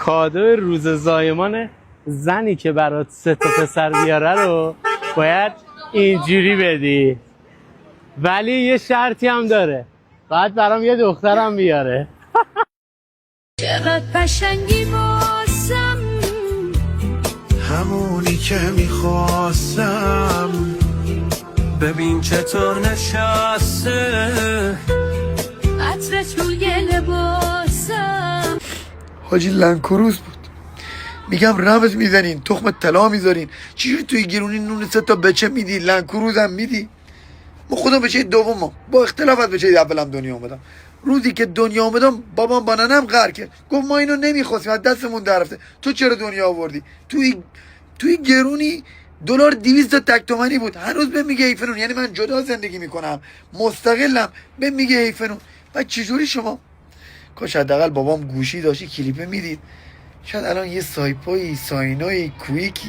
کادو روز زایمان زنی که برات 3 تا پسر بیاره رو باید اینجوری بدی، ولی یه شرطی هم داره، باید برام یه دخترم بیاره. چقدر قشنگی واسم، همونی که میخواستم. ببین چطور نشسته عطرت روی لباسم. حاجی لنکروز بود. میگم رمز میزنین، تخم طلا میذارین، چجوری توی گرونی نون 3 تا بچه میدی، لنکروز هم میدی؟ ما خودم بچه دومم، با اختلاف از بچه اولم دنیا اومدم. روزی که دنیا اومدم بابام با ننم قهر کرد، گفت ما اینو نمیخواستیم، از دستمون در رفته، تو چرا دنیا آوردی؟ توی گرونی دلار 200 تا تک تومنی بود، هنوز به میگه حیفنون. یعنی من جدا زندگی میکنم، مستقلم، به میگه حیفنون. بعد چجوری شما؟ کاش حداقل بابام گوشی داشتی کلیپه میدید، شاید الان یه سایپایی، ساینایی، کویکی